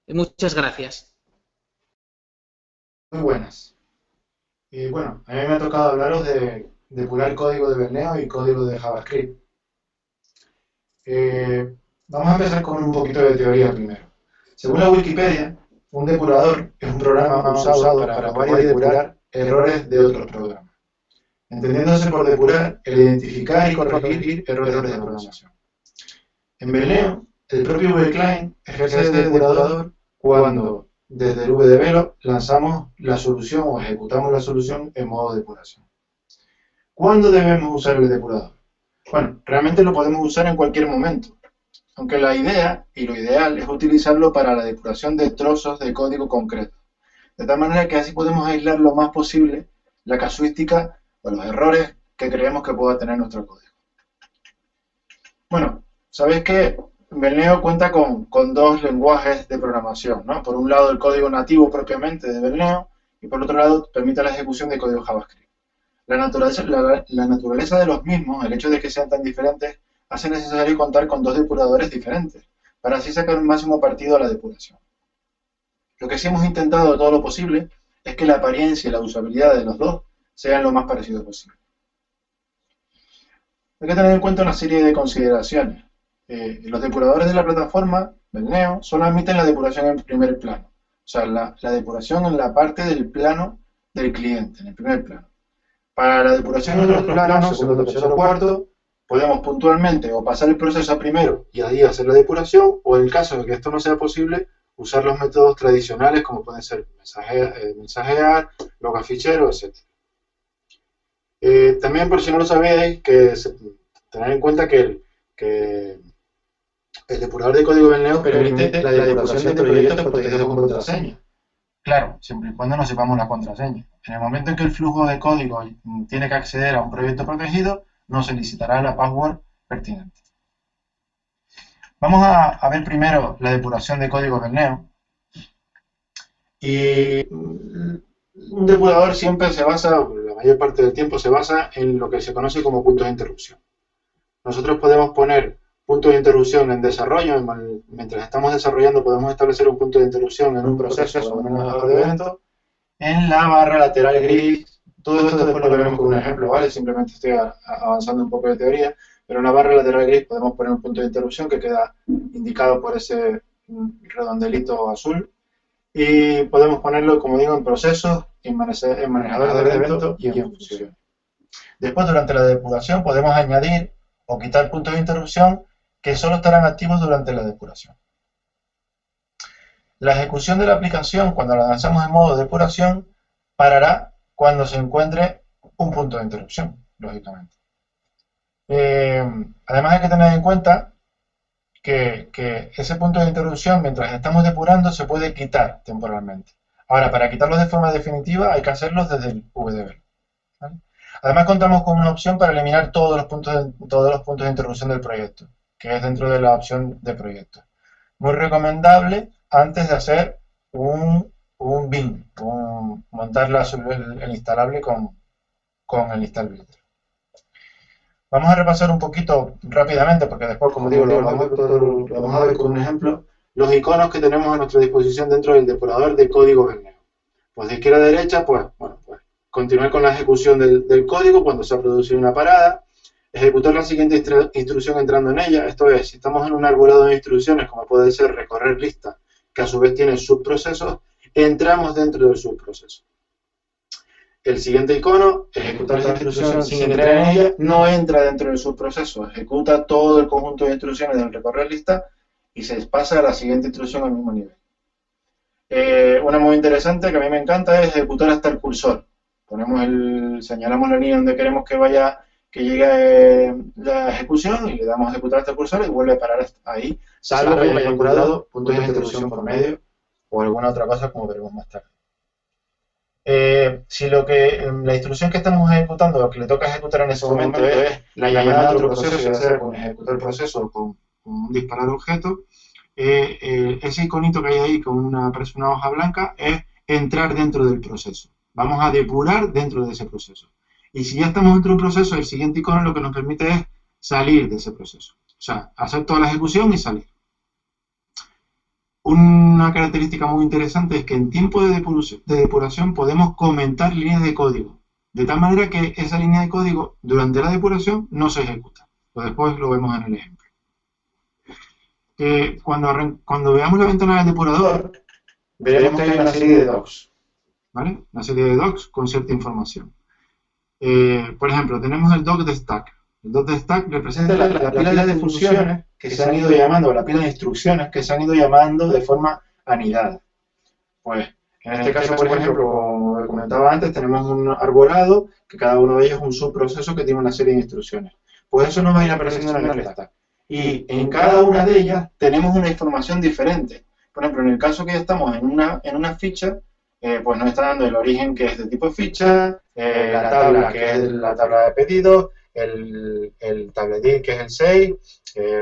Muchas gracias. Muy buenas. Y bueno, a mí me ha tocado hablaros de depurar código de Berneo y código de JavaScript. Eh, Vamos a empezar con un poquito de teoría primero. Según la Wikipedia, un depurador es un programa usado para probar y depurar errores de otros programas, entendiéndose por depurar el identificar y corregir errores de programación. En Berneo, el propio VClient ejerce de depurador cuando desde el VDVelo lanzamos la solución o ejecutamos la solución en modo depuración. ¿Cuándo debemos usar el depurador? Bueno, realmente lo podemos usar en cualquier momento, aunque la idea y lo ideal es utilizarlo para la depuración de trozos de código concreto, de tal manera que así podemos aislar lo más posible la casuística o los errores que creemos que pueda tener nuestro código. Bueno, sabéis que Berneo cuenta con dos lenguajes de programación, ¿no? Por un lado el código nativo propiamente de Berneo y por otro lado permite la ejecución de código JavaScript. La naturaleza de los mismos, el hecho de que sean tan diferentes, hace necesario contar con dos depuradores diferentes, para así sacar un máximo partido a la depuración. Lo que sí hemos intentado todo lo posible es que la apariencia y la usabilidad de los dos sean lo más parecido posible. Hay que tener en cuenta una serie de consideraciones. Los depuradores de la plataforma, del Neo, solo admiten la depuración en primer plano. O sea, la depuración en la parte del plano del cliente, en el primer plano. Para la depuración en otros planos, segundo, tercero, cuarto, podemos puntualmente o pasar el proceso a primero y ahí hacer la depuración, o en el caso de que esto no sea posible, usar los métodos tradicionales como pueden ser mensajear, logar fichero, etc. También, por si no lo sabíais, tener en cuenta que el depurador de código Berneo permite la depuración de proyectos protegidos con contraseña. Claro, siempre y cuando no sepamos la contraseña. En el momento en que el flujo de código tiene que acceder a un proyecto protegido, nos solicitará la password pertinente. Vamos a ver primero la depuración de código Berneo. Y un depurador siempre se basa, la mayor parte del tiempo se basa en lo que se conoce como puntos de interrupción. Nosotros podemos poner puntos de interrupción en desarrollo, mientras estamos desarrollando podemos establecer un punto de interrupción en un proceso o en un manejador de eventos, en la barra lateral gris. Todo esto después lo veremos con un ejemplo, ¿vale? Simplemente estoy avanzando un poco de teoría, pero en la barra lateral gris podemos poner un punto de interrupción que queda indicado por ese redondelito azul, y podemos ponerlo, como digo, en procesos, en manejadores de eventos y en funciones. Después, durante la depuración, podemos añadir o quitar puntos de interrupción que solo estarán activos durante la depuración. La ejecución de la aplicación, cuando la lanzamos en modo depuración, parará cuando se encuentre un punto de interrupción, lógicamente. Además hay que tener en cuenta que ese punto de interrupción, mientras estamos depurando, se puede quitar temporalmente. Ahora, para quitarlos de forma definitiva hay que hacerlos desde el VDB. ¿Vale? Además contamos con una opción para eliminar todos los puntos de interrupción del proyecto, que es dentro de la opción de proyecto. Muy recomendable antes de hacer un bin, montar el instalable con el install builder. Vamos a repasar un poquito rápidamente, porque después, como digo, lo vamos a ver con un ejemplo, los iconos que tenemos a nuestra disposición dentro del depurador de código Berneo. Pues de izquierda a derecha, pues continuar con la ejecución del código cuando se ha producido una parada, ejecutar la siguiente instrucción entrando en ella. Esto es, si estamos en un arbolado de instrucciones, como puede ser recorrer lista, que a su vez tiene subprocesos, entramos dentro del subproceso. El siguiente icono, ejecutar la instrucción sin entrar en ella, no entra dentro del subproceso, ejecuta todo el conjunto de instrucciones del recorrer lista y se pasa a la siguiente instrucción al mismo nivel. Una muy interesante que a mí me encanta es ejecutar hasta el cursor. Señalamos la línea donde queremos que llegue la ejecución y le damos a ejecutar hasta el cursor y vuelve a parar ahí, salvo que haya encontrado puntos de interrupción por medio o alguna otra cosa como veremos más tarde. Si la instrucción que estamos ejecutando, lo que le toca ejecutar en ese momento es la llamada a otro proceso, ya sea con ejecutar el proceso o con un disparar objeto, ese iconito que hay ahí con una hoja blanca es entrar dentro del proceso. Vamos a depurar dentro de ese proceso. Y si ya estamos dentro de un proceso, el siguiente icono lo que nos permite es salir de ese proceso. O sea, hacer toda la ejecución y salir. Una característica muy interesante es que en tiempo de depuración podemos comentar líneas de código, de tal manera que esa línea de código durante la depuración no se ejecuta. Pues después lo vemos en el ejemplo. Cuando veamos la ventana del depurador, veremos que hay una serie de docs, ¿vale? Una serie de docs con cierta información. Por ejemplo, tenemos el doc de stack. El doc de stack representa la pila de funciones que se han ido llamando, la pila de instrucciones que se han ido llamando de forma anidada. Pues, en este caso, por ejemplo, como comentaba antes, tenemos un arbolado que cada uno de ellos es un subproceso que tiene una serie de instrucciones. Pues eso nos va a ir apareciendo en el stack. Y en cada una de ellas tenemos una información diferente. Por ejemplo, en el caso que ya estamos en una ficha, pues nos está dando el origen que es de tipo ficha, la tabla que es la tabla de pedidos, el tabletín que es el 6,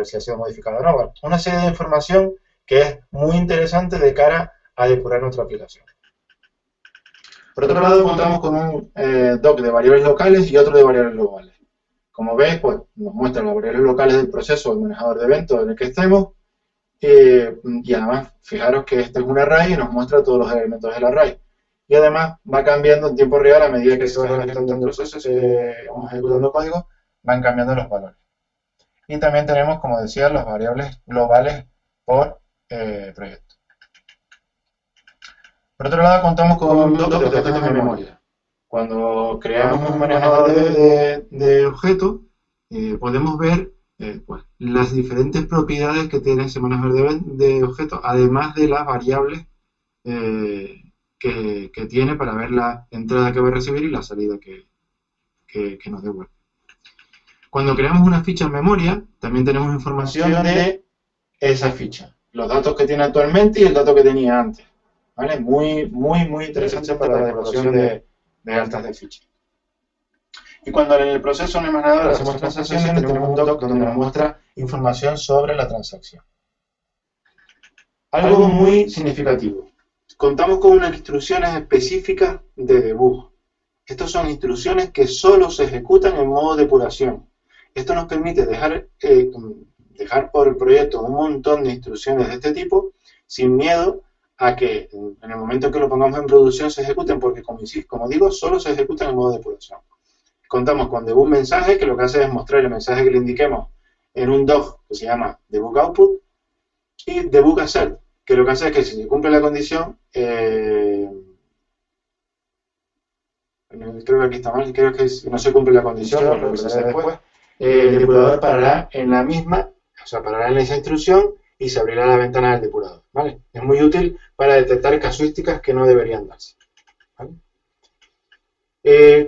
si ha sido modificado o no. Bueno, una serie de información que es muy interesante de cara a depurar nuestra aplicación. Por otro lado, contamos con un doc de variables locales y otro de variables globales. Como veis, pues nos muestra las variables locales del proceso del manejador de eventos en el que estemos. Y además, fijaros que este es un array y nos muestra todos los elementos del array. Y además va cambiando en tiempo real a medida que se va ejecutando el proceso, vamos ejecutando el código, van cambiando los valores. Y también tenemos, como decía, las variables globales por proyecto. Por otro lado, contamos con un doc de objetos de memoria. Cuando creamos un manejador de objetos, podemos ver pues, las diferentes propiedades que tiene ese manejador de objetos, además de las variables que tiene para ver la entrada que va a recibir y la salida que nos devuelve. Cuando creamos una ficha en memoria, también tenemos información de esa ficha, los datos que tiene actualmente y el dato que tenía antes. ¿Vale? Muy interesante para la depuración de altas de ficha. Y cuando en el proceso en el manejador hacemos transacciones, tenemos un doc donde nos muestra información sobre la transacción. Algo muy significativo. Contamos con unas instrucciones específicas de debug. Estas son instrucciones que solo se ejecutan en modo depuración. Esto nos permite dejar por el proyecto un montón de instrucciones de este tipo sin miedo a que en el momento en que lo pongamos en producción se ejecuten, porque como digo, solo se ejecutan en modo depuración. Contamos con debug mensaje, que lo que hace es mostrar el mensaje que le indiquemos en un doc que se llama debug output, y debug assert, que lo que hace es que si se cumple la condición, creo que aquí está mal, creo que si no se cumple la condición, lo revisaré después, el depurador parará en la misma, o sea, parará en esa instrucción y se abrirá la ventana del depurador, ¿vale? Es muy útil para detectar casuísticas que no deberían darse, ¿vale?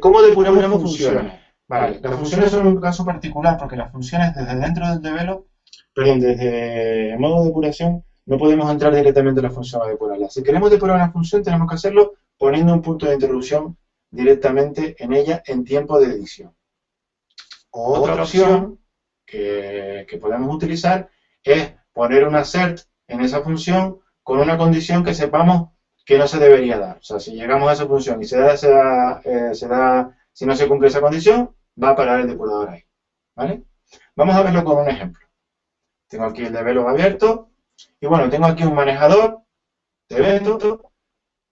¿Cómo depuramos funciones? Vale, las funciones son un caso particular porque las funciones desde dentro del develop, desde el modo de depuración, no podemos entrar directamente en la función a depurarla. Si queremos depurar una función, tenemos que hacerlo poniendo un punto de interrupción directamente en ella en tiempo de edición. Otra opción que podemos utilizar es poner un assert en esa función con una condición que sepamos que no se debería dar. O sea, si llegamos a esa función y si no se cumple esa condición, va a parar el depurador ahí, ¿vale? Vamos a verlo con un ejemplo. Tengo aquí el develop abierto y bueno, tengo aquí un manejador de eventos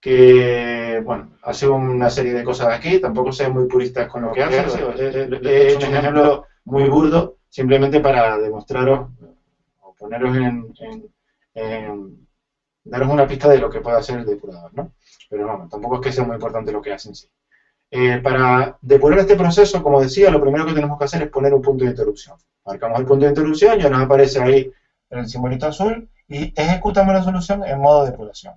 que, bueno, hace una serie de cosas aquí, tampoco soy muy purista con lo que hace, he hecho un ejemplo muy burdo simplemente para demostraros o poneros daros una pista de lo que puede hacer el depurador, ¿no? Pero vamos, tampoco es que sea muy importante lo que hace en sí. Para depurar este proceso, como decía, lo primero que tenemos que hacer es poner un punto de interrupción. Marcamos el punto de interrupción, ya nos aparece ahí el simbolito azul y ejecutamos la solución en modo depuración.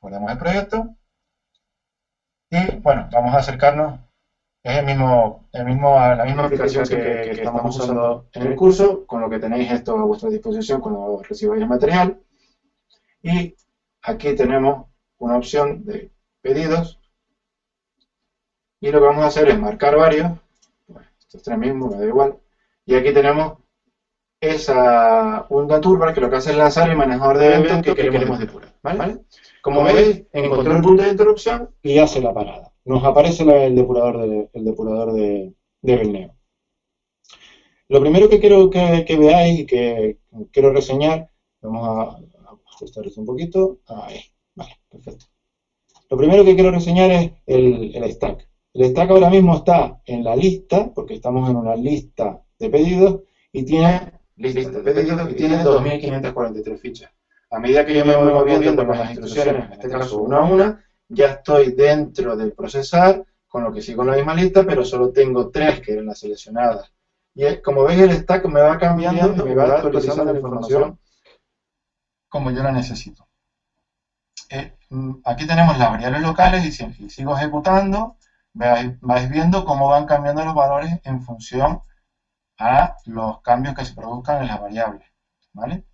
Guardamos el proyecto y, bueno, vamos a acercarnos. Es la misma aplicación que estamos usando en el curso, con lo que tenéis esto a vuestra disposición cuando recibáis el material. Y aquí tenemos una opción de pedidos. Y lo que vamos a hacer es marcar varios. Bueno, estos tres mismos, me da igual. Y aquí tenemos una toolbar que lo que hace es lanzar el manejador de eventos que queremos depurar, ¿vale? Como veis, encontró el punto de interrupción y hace la parada. Nos aparece el depurador de Belneo. Lo primero que quiero que veáis y que quiero reseñar, vamos a ajustar esto un poquito. Ahí, vale, perfecto. Lo primero que quiero reseñar es el stack. El stack ahora mismo está en la lista, porque estamos en una lista de pedidos, y tiene lista de pedidos y tiene 2.543 fichas. A medida que yo me voy moviendo con las instrucciones, en este caso una a una, ya estoy dentro del procesar, con lo que sigo en la misma lista, pero solo tengo 3 que eran las seleccionadas. Y como veis, el stack me va cambiando y me va actualizando la información como yo la necesito. Aquí tenemos las variables locales y si sigo ejecutando, vais viendo cómo van cambiando los valores en función a los cambios que se produzcan en las variables, ¿vale?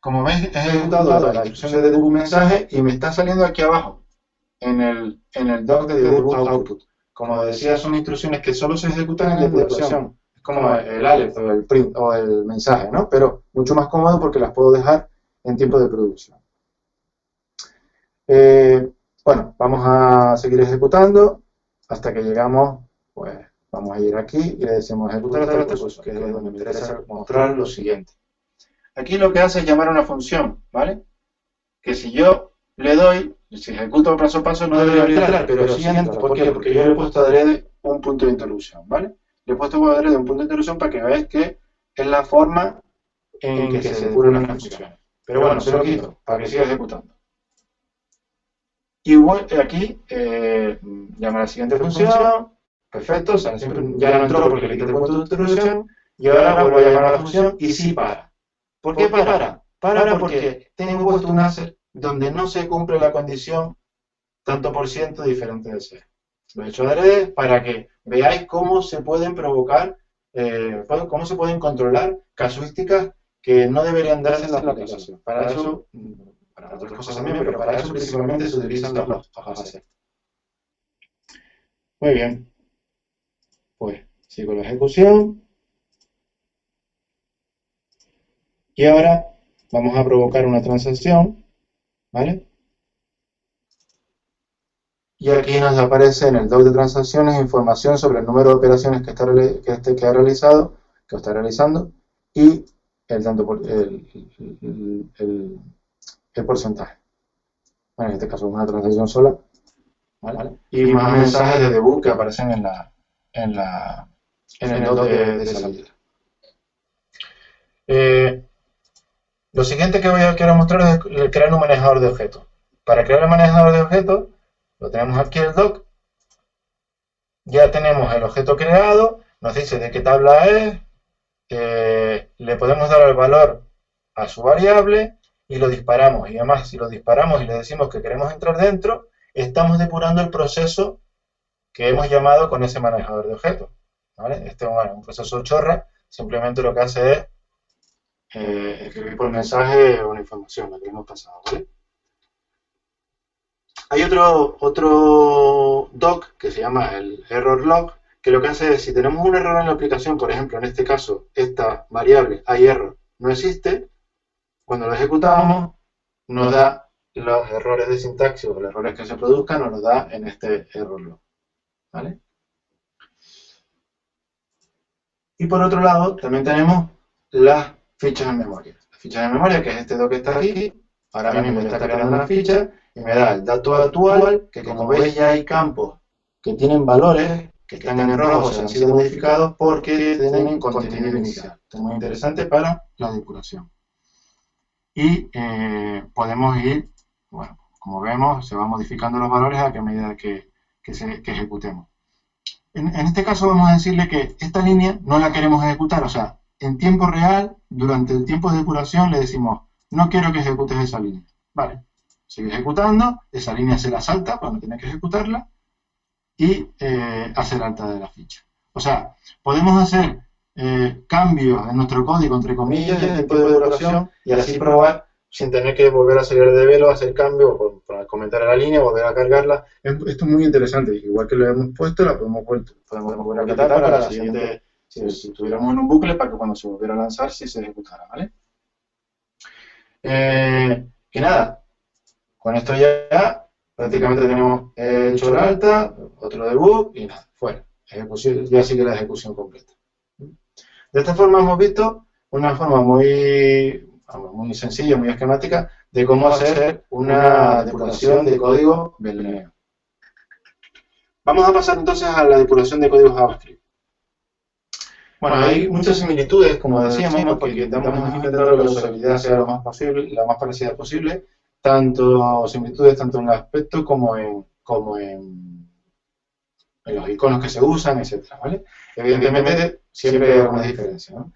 Como veis, he ejecutado la instrucción de debug mensaje y me está saliendo aquí abajo, en el doc de debug output. Como decía, son instrucciones que solo se ejecutan en depuración. Es como el alert o el print o el mensaje, ¿no? Pero mucho más cómodo porque las puedo dejar en tiempo de producción. Bueno, vamos a seguir ejecutando hasta que llegamos, pues vamos a ir aquí y le decimos ejecutar hasta este curso, que es donde me interesa mostrar lo siguiente. Aquí lo que hace es llamar a una función, ¿vale? Que si yo le doy, si ejecuto paso a paso, no debería entrar, pero sí entra. ¿Por qué? Porque yo le he puesto adrede un punto de interrupción, ¿vale? Le he puesto adrede un punto de interrupción para que veáis que es la forma en que se depuran las funciones. Pero bueno, se lo quito para que siga ejecutando. Y aquí llama a la siguiente función, perfecto, o sea, ya no entró porque le quité el punto de interrupción, y ahora vuelvo a llamar a la función y sí para. ¿Por qué para? Para porque tengo puesto un asset donde no se cumple la condición tanto por ciento diferente de cero. Lo he hecho adrede para que veáis cómo se pueden provocar, cómo se pueden controlar casuísticas que no deberían darse en la aplicación. Para eso, para otras cosas también, pero para eso principalmente se utilizan los assets. Muy bien. Pues sigo la ejecución. Y ahora vamos a provocar una transacción, ¿vale? Y aquí nos aparece en el doc de transacciones información sobre el número de operaciones que ha realizado, que está realizando, y el porcentaje. Bueno, en este caso es una transacción sola, ¿vale? Y más mensajes de debug que aparecen en el doc de salida. Lo siguiente que quiero mostrar es crear un manejador de objetos. Para crear el manejador de objetos, lo tenemos aquí en el doc. Ya tenemos el objeto creado, nos dice de qué tabla es, le podemos dar el valor a su variable y lo disparamos. Y además, si lo disparamos y le decimos que queremos entrar dentro, estamos depurando el proceso que hemos llamado con ese manejador de objetos, ¿vale? Este es un proceso chorra, simplemente lo que hace es escribir por mensaje una información, la que hemos pasado, ¿vale? Hay otro doc que se llama el error log, que lo que hace es, si tenemos un error en la aplicación, por ejemplo, en este caso, esta variable error no existe, cuando lo ejecutamos, nos da los errores de sintaxis o los errores que se produzcan, nos los da en este error log, ¿vale? Y por otro lado, también tenemos las fichas en memoria. Las fichas en memoria, que es este doc que está aquí, ahora mismo está creando una ficha y me da el dato actual, que como veis ya hay campos que tienen valores que están en rojo, se han sido modificados porque tienen contenido inicial. Esto es muy interesante para la depuración. Y podemos ir, bueno, como vemos, se van modificando los valores a medida que ejecutemos. En este caso vamos a decirle que esta línea no la queremos ejecutar, o sea, en tiempo real, durante el tiempo de depuración, le decimos, no quiero que ejecutes esa línea. Vale, sigue ejecutando, esa línea se la salta cuando tiene que ejecutarla y hacer alta de la ficha. O sea, podemos hacer cambios en nuestro código, entre comillas, en tiempo de depuración y así probar sin tener que volver a salir de velo, hacer cambios, para comentar a la línea, volver a cargarla. Esto es muy interesante, igual que lo hemos puesto, la podemos volver a quitar para la siguiente, si tuviéramos en un bucle, para que cuando se volviera a lanzar, sí se ejecutara, ¿vale? Y nada, con esto ya prácticamente tenemos hecho la alta, otro debug y nada, fuera. Ejecución, ya sigue la ejecución completa. De esta forma hemos visto una forma muy muy sencilla, muy esquemática, de cómo hacer una depuración de código Velineo. Vamos a pasar entonces a la depuración de código JavaScript. Bueno, hay muchas similitudes, como decíamos, porque intentamos intentar que la usabilidad sea lo más posible, la más parecida posible, similitudes tanto en el aspecto como en los iconos que se usan, etcétera, ¿vale? Evidentemente, siempre hay algunas diferencias, ¿no?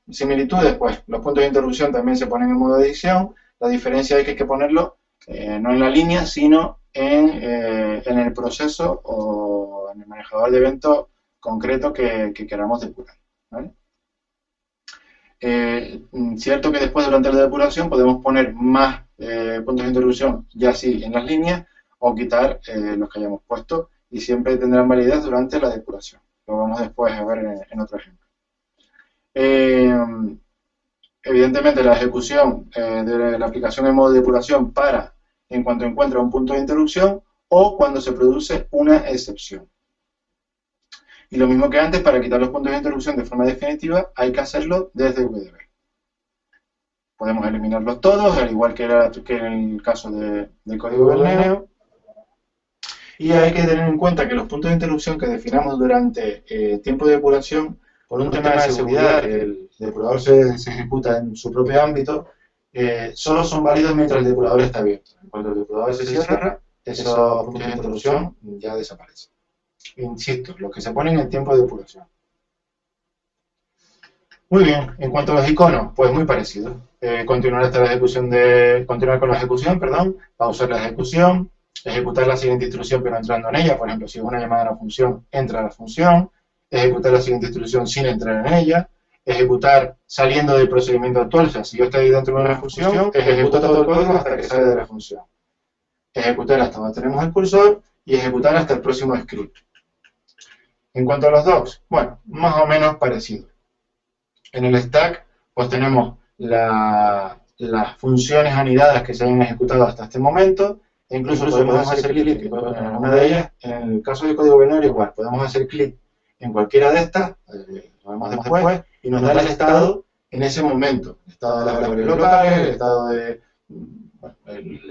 Similitudes, pues los puntos de interrupción también se ponen en modo edición. La diferencia es que hay que ponerlo no en la línea, sino en el proceso o en el manejador de eventos concreto que queramos depurar, ¿vale? Cierto que después, durante la depuración, podemos poner más puntos de interrupción, ya sí en las líneas, o quitar los que hayamos puesto, y siempre tendrán validez durante la depuración. Lo vamos después a ver en otro ejemplo. Evidentemente, la ejecución de la aplicación en modo de depuración para en cuanto encuentra un punto de interrupción o cuando se produce una excepción. Y lo mismo que antes, para quitar los puntos de interrupción de forma definitiva, hay que hacerlo desde VDB. Podemos eliminarlos todos, al igual que en el caso del código Velineo. Y hay que tener en cuenta que los puntos de interrupción que definamos durante tiempo de depuración, por un tema de seguridad, que el depurador se ejecuta en su propio ámbito, solo son válidos mientras el depurador está abierto. Cuando el depurador se cierra, esos puntos de interrupción ya desaparecen. Insisto, los que se ponen en el tiempo de depuración. Muy bien, en cuanto a los iconos, pues muy parecido. Continuar con la ejecución, pausar la ejecución, ejecutar la siguiente instrucción pero entrando en ella. Por ejemplo, si es una llamada a una función, entra a la función, ejecutar la siguiente instrucción sin entrar en ella, ejecutar saliendo del procedimiento actual. O sea, si yo estoy dentro de una función, ejecuto todo el código hasta que sale de la función. Ejecutar hasta donde tenemos el cursor y ejecutar hasta el próximo script. En cuanto a los docs, bueno, más o menos parecido. En el stack, pues tenemos las funciones anidadas que se hayan ejecutado hasta este momento, e incluso podemos hacer clic en alguna de ellas. En el caso del código binario, igual, podemos hacer clic en cualquiera de estas, lo vemos después, y nos da el estado en ese momento. El estado de las variables locales, el estado de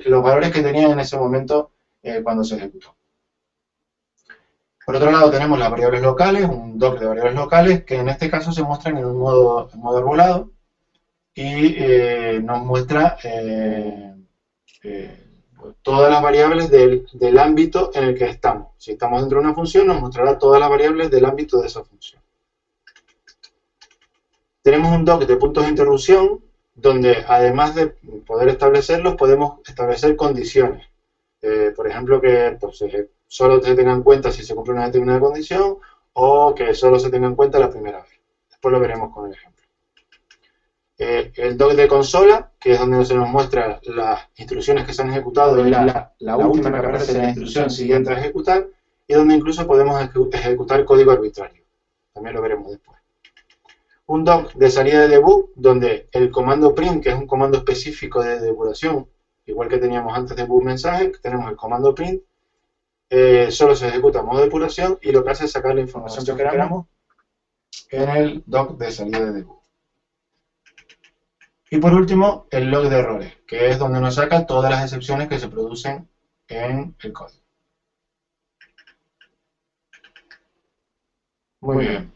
los valores que tenían en ese momento cuando se ejecutó. Por otro lado tenemos las variables locales, un doc de variables locales, que en este caso se muestran en un modo arbolado y nos muestra todas las variables del ámbito en el que estamos. Si estamos dentro de una función, nos mostrará todas las variables del ámbito de esa función. Tenemos un doc de puntos de interrupción, donde además de poder establecerlos, podemos establecer condiciones. Por ejemplo, que pues, solo se tenga en cuenta si se cumple una determinada condición o que solo se tenga en cuenta la primera vez. Después lo veremos con el ejemplo. El doc de consola, que es donde se nos muestra las instrucciones que se han ejecutado y la última que aparece en la instrucción siguiente a ejecutar, y donde incluso podemos ejecutar código arbitrario. También lo veremos después. Un doc de salida de debug, donde el comando print, que es un comando específico de depuración, igual que teníamos antes de debug mensaje, tenemos el comando print, solo se ejecuta en modo depuración y lo que hace es sacar la información que queramos en el doc de salida de debug. Y por último, el log de errores, que es donde nos saca todas las excepciones que se producen en el código. Muy bien.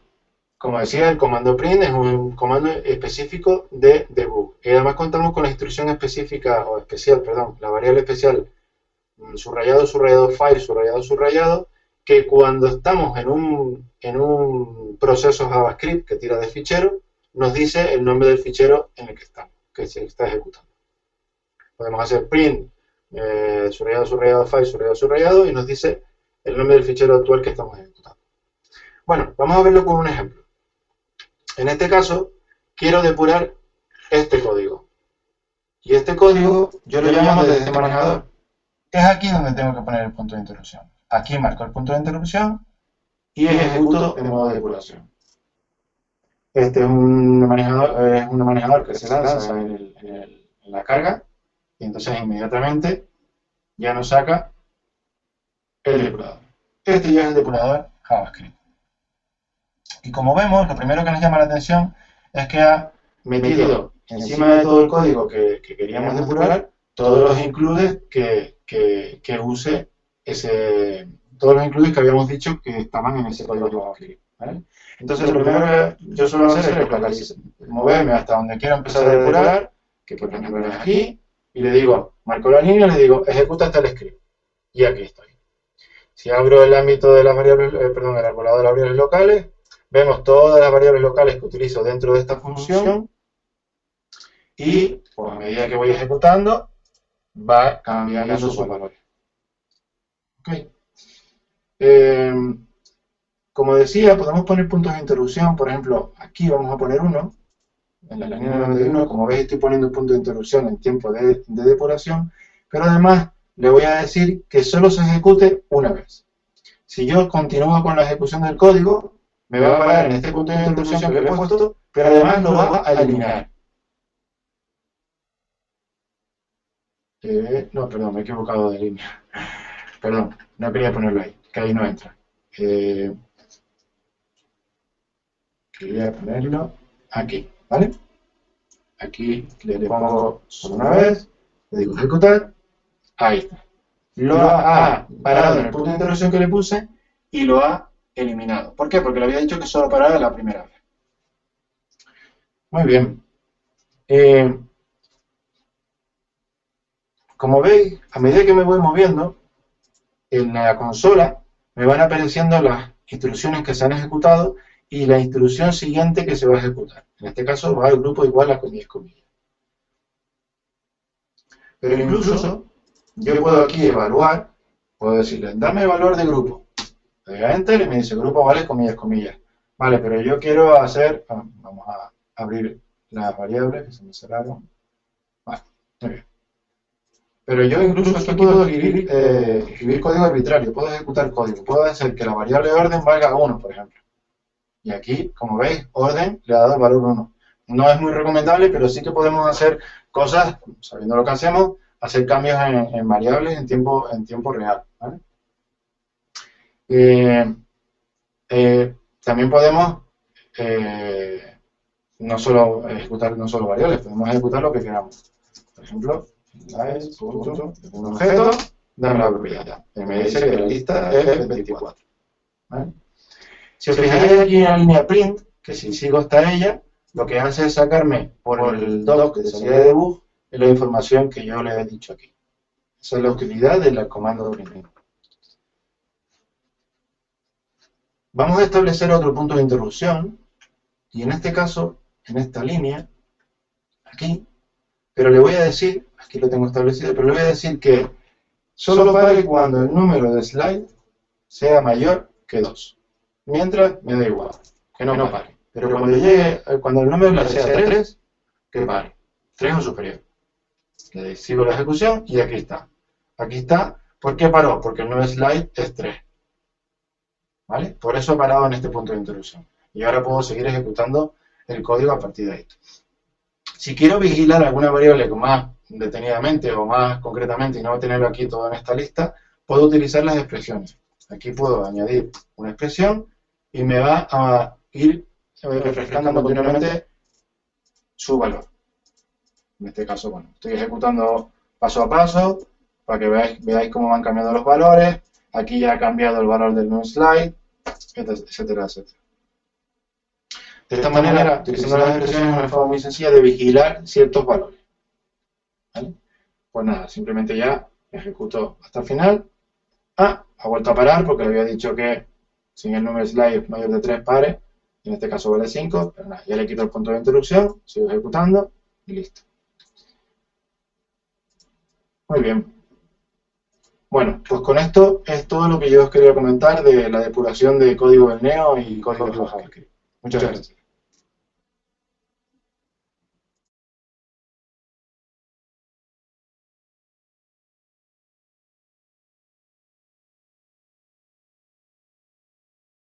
Como decía, el comando print es un comando específico de debug. Y además contamos con la instrucción específica, o especial, perdón, la variable especial subrayado, subrayado, file, subrayado, subrayado, que cuando estamos en un proceso JavaScript que tira de fichero, nos dice el nombre del fichero en el que estamos, que se está ejecutando. Podemos hacer print, subrayado, subrayado, file, subrayado, subrayado, y nos dice el nombre del fichero actual que estamos ejecutando. Bueno, vamos a verlo con un ejemplo. En este caso, quiero depurar este código. Y este código yo lo llamo desde este manejador. Es aquí donde tengo que poner el punto de interrupción. Aquí marco el punto de interrupción y ejecuto en modo depuración. Este es un manejador que se lanza en la carga y entonces inmediatamente ya nos saca el depurador. Este ya es el depurador JavaScript. Y como vemos, lo primero que nos llama la atención es que ha metido encima de todo el código que queríamos depurar, todos los includes que use todos los includes que habíamos dicho que estaban en ese código JavaScript, ¿vale? Entonces, lo primero que yo suelo hacer es moverme hasta donde quiero empezar a depurar, que por ejemplo es aquí, y le digo, marco la línea, le digo, ejecuta hasta el script. Y aquí estoy. Si abro el ámbito de las variables, perdón, el arbolado de las variables locales, vemos todas las variables locales que utilizo dentro de esta función y, pues, a medida que voy ejecutando, va cambiando sus valores. Ok. Como decía, podemos poner puntos de interrupción. Por ejemplo, aquí vamos a poner uno. En la línea 91, como veis, estoy poniendo un punto de interrupción en tiempo de depuración, pero además le voy a decir que solo se ejecute una vez. Si yo continúo con la ejecución del código, me va a parar en este punto de interrupción que le he puesto, pero además lo va a eliminar. No, perdón, me he equivocado de línea. Perdón, no quería ponerlo ahí, que ahí no entra. Quería ponerlo aquí, ¿vale? Aquí le pongo solo una vez, le digo ejecutar, ahí está. Lo ha parado en el punto de interrupción que le puse y lo ha eliminado. ¿Por qué? Porque le había dicho que solo parara la primera vez. Muy bien. Como veis, a medida que me voy moviendo, en la consola me van apareciendo las instrucciones que se han ejecutado y la instrucción siguiente que se va a ejecutar. En este caso va al grupo igual a con 10 comillas. Pero incluso yo puedo aquí evaluar, puedo decirle, dame el valor de grupo. Le doy a Enter y me dice grupo vale comillas, comillas. Vale, pero yo quiero hacer, vamos a abrir las variables que se me cerraron. Vale, muy bien. Pero yo incluso aquí puedo escribir código arbitrario, puedo ejecutar código, puedo hacer que la variable orden valga 1, por ejemplo. Y aquí, como veis, orden le ha dado el valor 1. No es muy recomendable, pero sí que podemos hacer cosas, sabiendo lo que hacemos, hacer cambios en variables en tiempo real, ¿vale? También podemos no solo ejecutar variables, podemos ejecutar lo que queramos. Por ejemplo, un objeto, dame la propiedad. Y me dice que la lista es 24. ¿Vale? Si os fijáis aquí en la línea print, que si sigo hasta ella, lo que hace es sacarme por el doc de salida de debug la información que yo le he dicho aquí. Esa es la utilidad del comando print. Vamos a establecer otro punto de interrupción, y en este caso, en esta línea, aquí, pero le voy a decir, aquí lo tengo establecido, pero le voy a decir que solo pare cuando el número de slide sea mayor que 2. Mientras, me da igual, que no pare. Pero cuando el número de slide sea 3, que pare. 3 o superior. Le sigo la ejecución y aquí está. Aquí está. ¿Por qué paró? Porque el nuevo slide es 3. ¿Vale? Por eso he parado en este punto de interrupción. Y ahora puedo seguir ejecutando el código a partir de ahí. Si quiero vigilar alguna variable más detenidamente o más concretamente y no tenerlo aquí todo en esta lista, puedo utilizar las expresiones. Aquí puedo añadir una expresión y me va a ir refrescando continuamente su valor. En este caso, bueno, estoy ejecutando paso a paso para que veáis cómo van cambiando los valores. Aquí ya ha cambiado el valor del nuevo slide, etcétera, etcétera. De esta manera, utilizando las expresiones es una forma muy sencilla de vigilar ciertos valores. ¿Vale? Pues nada, simplemente ya ejecuto hasta el final. Ha vuelto a parar porque le había dicho que sin el número slide mayor de 3 pare, y en este caso vale 5, pero nada, ya le quito el punto de interrupción, sigo ejecutando y listo. Muy bien. Bueno, pues con esto es todo lo que yo os quería comentar de la depuración de código del Neo y código de JavaScript. Muchas gracias.